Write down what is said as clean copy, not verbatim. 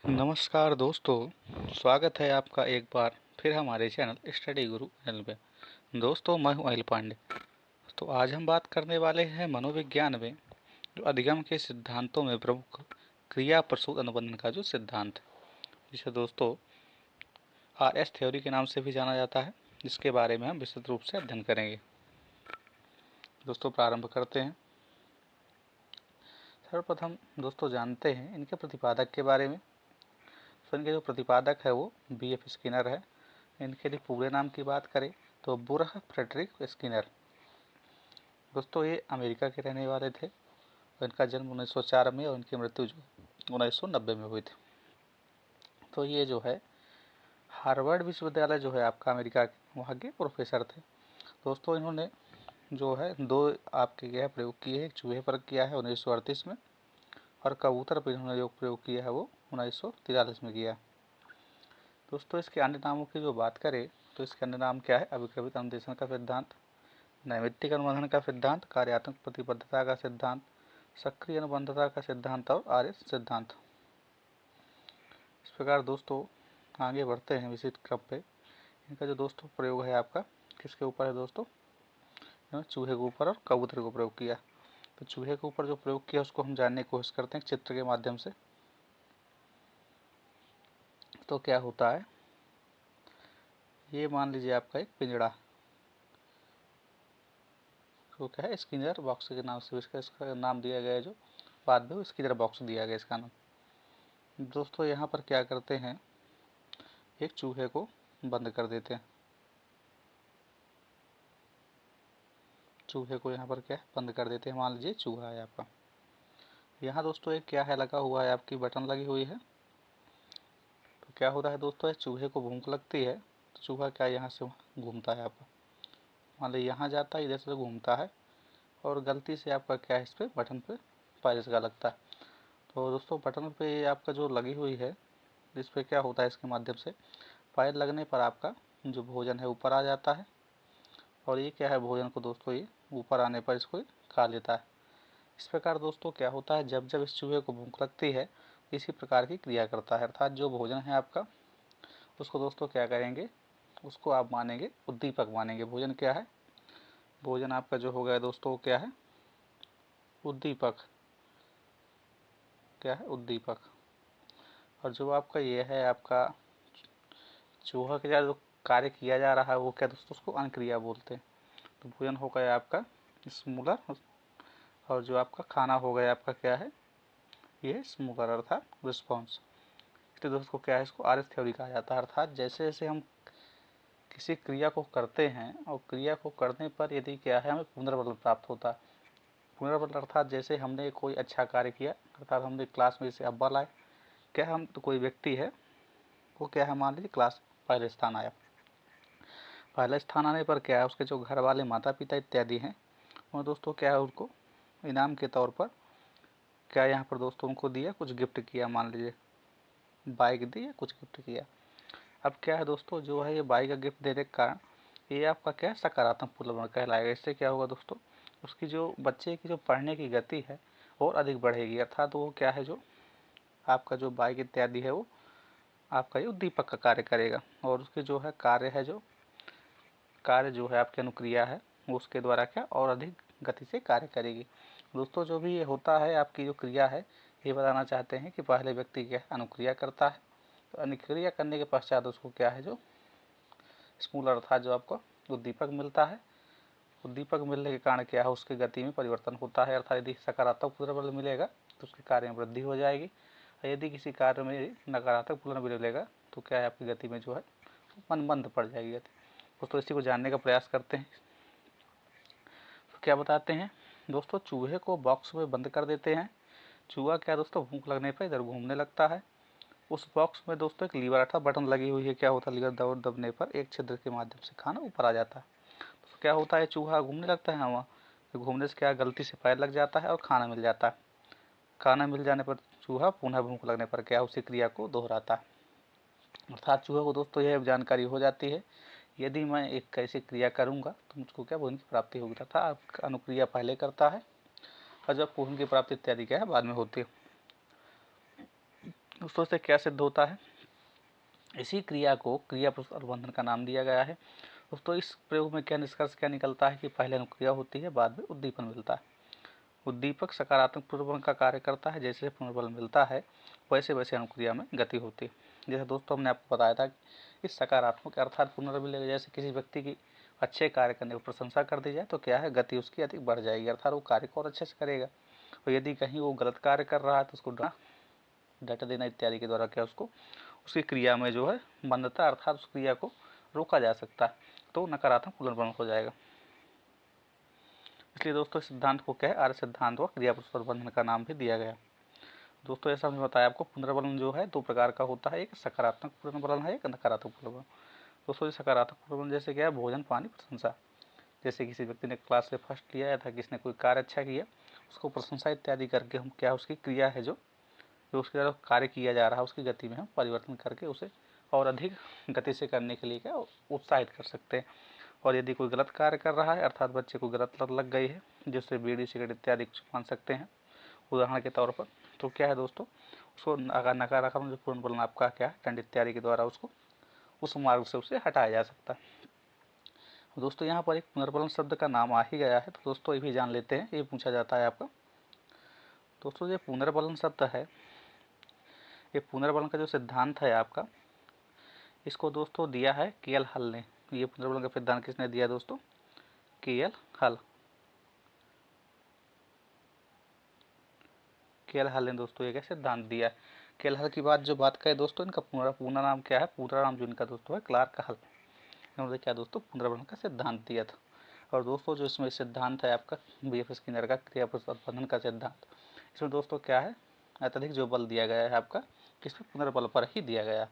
नमस्कार दोस्तों, स्वागत है आपका एक बार फिर हमारे चैनल स्टडी गुरु चैनल पे। दोस्तों, मैं हूं अहिल पांडे। तो आज हम बात करने वाले हैं मनोविज्ञान में जो अधिगम के सिद्धांतों में प्रमुख क्रिया प्रसूत अनुबंधन का जो सिद्धांत है, जिसे दोस्तों RS थ्योरी के नाम से भी जाना जाता है, जिसके बारे में हम विस्तृत रूप से अध्ययन करेंगे। दोस्तों, प्रारंभ करते हैं। सर्वप्रथम दोस्तों जानते हैं इनके प्रतिपादक के बारे में। तो इनके जो प्रतिपादक है वो BF स्किनर है। इनके लिए पूरे नाम की बात करें तो बुरह फ्रेडरिक स्किनर। दोस्तों, ये अमेरिका के रहने वाले थे और इनका जन्म 1904 में और इनकी मृत्यु जो 1990 में हुई थी। तो ये जो है हार्वर्ड विश्वविद्यालय जो है आपका अमेरिका के, वहाँ के प्रोफेसर थे। दोस्तों, इन्होंने जो है दो आपके क्या प्रयोग किए हैं। एक चूहे पर किया है 1938 में, और कबूतर पर इन्होंने जो प्रयोग किया है वो 1943 में किया। दोस्तों, इसके अन्य नामों की जो बात करें तो इसके अन्य नाम क्या है? अभिक्रमित अनुदेशन का सिद्धांत, नैमित्तिक अनुबंधन का सिद्धांत, कार्यात्मक प्रतिबद्धता का सिद्धांत, सक्रिय अनुबंधता का सिद्धांत और RS सिद्धांत। इस प्रकार दोस्तों आगे बढ़ते हैं विशिष्ट क्रम पे। इनका जो दोस्तों प्रयोग है आपका किसके ऊपर है दोस्तों? चूहे के ऊपर और कबूतर को प्रयोग किया। तो चूहे के ऊपर जो प्रयोग किया उसको हम जानने की कोशिश करते हैं चित्र के माध्यम से। तो क्या होता है, ये मान लीजिए आपका एक पिंजड़ा, तो क्या है स्किनर बॉक्स के नाम से इसका नाम दिया गया है, जो बाद में स्किनर बॉक्स दिया गया इसका नाम। दोस्तों, यहाँ पर क्या करते हैं, एक चूहे को बंद कर देते हैं। चूहे को यहाँ पर क्या है बंद कर देते हैं। मान लीजिए चूहा है आपका। यहाँ दोस्तों एक क्या है लगा हुआ है, आपकी बटन लगी हुई है। तो क्या होता है दोस्तों, चूहे को भूख लगती है तो चूहा क्या यहाँ से वहाँ घूमता है आपका। मान लीजिए यहाँ जाता है, इधर से घूमता है और गलती से आपका क्या है इस पर बटन पे पायलट का लगता है। तो दोस्तों बटन पे आपका जो लगी हुई है, इस पर क्या होता है, इसके माध्यम से पायलट लगने पर आपका जो भोजन है ऊपर आ जाता है, और ये क्या है भोजन को दोस्तों ये ऊपर आने पर इसको खा लेता है। इस प्रकार दोस्तों क्या होता है, जब जब इस चूहे को भूख लगती है इसी प्रकार की क्रिया करता है। अर्थात जो भोजन है आपका उसको दोस्तों क्या करेंगे, उसको आप मानेंगे उद्दीपक मानेंगे। भोजन क्या है, भोजन आपका जो हो गया दोस्तों क्या है, उद्दीपक। क्या है, उद्दीपक। और जो आपका ये है आपका चूहा के जो कार्य किया जा रहा है वो क्या दोस्तों, उसको अनक्रिया बोलते हैं। तो भोजन हो गया आपका स्मूलर, और जो आपका खाना हो गया आपका क्या है, ये स्मूलर अर्थात रिस्पॉन्स। इसलिए दोस्तों क्या है, इसको RS थ्योरी कहा जाता है। अर्थात जैसे जैसे हम किसी क्रिया को करते हैं और क्रिया को करने पर यदि क्या है हमें पुनर्बल प्राप्त होता है। पुनर्बल अर्थात जैसे हमने कोई अच्छा कार्य किया, अर्थात हमने क्लास में जैसे अव्वल आए, क्या हम तो कोई व्यक्ति है वो क्या है मान लीजिए क्लास पहले स्थान आया। पहले स्थान आने पर क्या है उसके जो घर वाले माता पिता इत्यादि हैं वो दोस्तों क्या है उनको इनाम के तौर पर क्या यहाँ पर दोस्तों उनको दिया, कुछ गिफ्ट किया, मान लीजिए बाइक दी या कुछ गिफ्ट किया। अब क्या है दोस्तों, जो है ये बाइक का गिफ्ट देने के कारण ये आपका क्या है सकारात्मक पुनर्भरण कहलाएगा। इससे क्या होगा दोस्तों, उसकी जो बच्चे की जो पढ़ने की गति है और अधिक बढ़ेगी। अर्थात वो क्या है जो आपका जो बाइक इत्यादि है वो आपका ये उद्दीपक का कार्य करेगा, और उसके जो है कार्य है जो कार्य जो है आपकी अनुक्रिया है वो उसके द्वारा क्या और अधिक गति से कार्य करेगी। दोस्तों, जो भी ये होता है आपकी जो क्रिया है, ये बताना चाहते हैं कि पहले व्यक्ति क्या अनुक्रिया करता है, तो अनुक्रिया करने के पश्चात उसको क्या है जो स्मूल अर्थात जो आपको उद्दीपक मिलता है। उद्दीपक मिलने के कारण क्या है उसकी गति में परिवर्तन होता है। अर्थात यदि सकारात्मक पुनर्बल मिलेगा तो उसके कार्य में वृद्धि हो जाएगी, और यदि किसी कार्य में नकारात्मक पुनर्बल मिलेगा तो क्या है आपकी गति में जो है मंद पड़ जाएगी गति। दोस्तों इसी को जानने का प्रयास करते हैं। तो क्या बताते हैं दोस्तों, चूहे को बॉक्स में बंद कर देते हैं। चूहा क्या दोस्तों भूख लगने पर इधर घूमने लगता है। उस बॉक्स में दोस्तों एक लीवर अर्थात बटन लगी हुई है। क्या होता है, लीवर दबने पर एक छिद्र के माध्यम से खाना ऊपर आ जाता है। तो क्या होता है, चूहा घूमने लगता है वहाँ, तो घूमने से क्या गलती से पैर लग जाता है और खाना मिल जाता है। खाना मिल जाने पर चूहा पुनः भूख लगने पर क्या उसी क्रिया को दोहराता है। अर्थात चूहे को दोस्तों यह जानकारी हो जाती है यदि मैं एक ऐसी क्रिया करूँगा तो मुझको क्या भोजन की प्राप्ति होगी, तथा अनुक्रिया पहले करता है और जब भोजन की प्राप्ति इत्यादि क्या है बाद में होती है। दोस्तों से क्या सिद्ध होता है, इसी क्रिया को क्रिया प्रस्तुत अनुबंधन का नाम दिया गया है। दोस्तों इस प्रयोग में क्या निष्कर्ष क्या निकलता है कि पहले अनुक्रिया होती है, बाद में उद्दीपन मिलता है। उद्दीपक सकारात्मक पुनर्बल का कार्य करता है, जैसे पुनर्बल मिलता है वैसे वैसे अनुक्रिया में गति होती है। जैसे दोस्तों हमने आपको बताया था कि इस सकारात्मक अर्थात पुनर्बल, जैसे किसी व्यक्ति की अच्छे कार्य करने की प्रशंसा कर दी जाए तो क्या है, गति उसकी अधिक बढ़ जाएगी, अर्थात वो कार्य को और अच्छे से करेगा। और यदि कहीं वो गलत कार्य कर रहा है तो उसको डाटा देना इत्यादि के द्वारा क्या उसको उसकी क्रिया में जो है मंदता अर्थात उस क्रिया को रोका जा सकता है, तो नकारात्मक पुनर्बल हो जाएगा। इसलिए दोस्तों सिद्धांत को क्या है, आर्य सिद्धांत व क्रिया प्रस्तुत अनुबंधन का नाम भी दिया गया। दोस्तों ऐसा हमने बताया आपको, पुनर्बलन जो है दो प्रकार का होता है, एक सकारात्मक पुनर्बलन है, एक नकारात्मक पुनर्बलन। दोस्तों सकारात्मक पुनर्बलन जैसे क्या है, भोजन पानी प्रशंसा, जैसे किसी व्यक्ति ने क्लास से फर्स्ट लिया या था, किसने कोई कार्य अच्छा किया, उसको प्रशंसा इत्यादि करके हम क्या उसकी क्रिया है जो उसके द्वारा कार्य किया जा रहा है उसकी गति में हम परिवर्तन करके उसे और अधिक गति से करने के लिए क्या उत्साहित कर सकते हैं। और यदि कोई गलत कार्य कर रहा है, अर्थात बच्चे को गलत लत लग गई है, जिससे बीड़ी सिगरेट इत्यादि कुछ मान सकते हैं उदाहरण के तौर पर, तो क्या है दोस्तों उसको नकारात्मक जो पुनर्बलन आपका क्या है दंड इत्यादि के द्वारा उसको उस मार्ग से उसे हटाया जा सकता है। दोस्तों यहाँ पर एक पुनर्बलन शब्द का नाम आ ही गया है, तो दोस्तों ये भी जान लेते हैं, ये पूछा जाता है आपका। दोस्तों ये पुनर्बलन शब्द है, ये पुनर्बलन का जो सिद्धांत है आपका, इसको दोस्तों दिया है के.एल. हल ने। ये पुनर्बलन का सिद्धांत किसने दिया दोस्तों, के.एल. हल। के.एल. हल ने दोस्तों ये क्या सिद्धांत दिया है। के.एल. हल की जो बात करें दोस्तों, इनका पूरा नाम क्या है, पूरा नाम जो इनका दोस्तों है क्लार्क हल। इन्होंने क्या दोस्तों पुनर्बलन का सिद्धांत दिया था। और दोस्तों जो इसमें सिद्धांत है आपका बी.एफ. स्किनर का क्रिया प्रस्तुत अनुबंधन का सिद्धांत, इसमें दोस्तों क्या है अत्यधिक जो बल दिया गया है आपका किस पे, पुनर्बल पर ही दिया गया।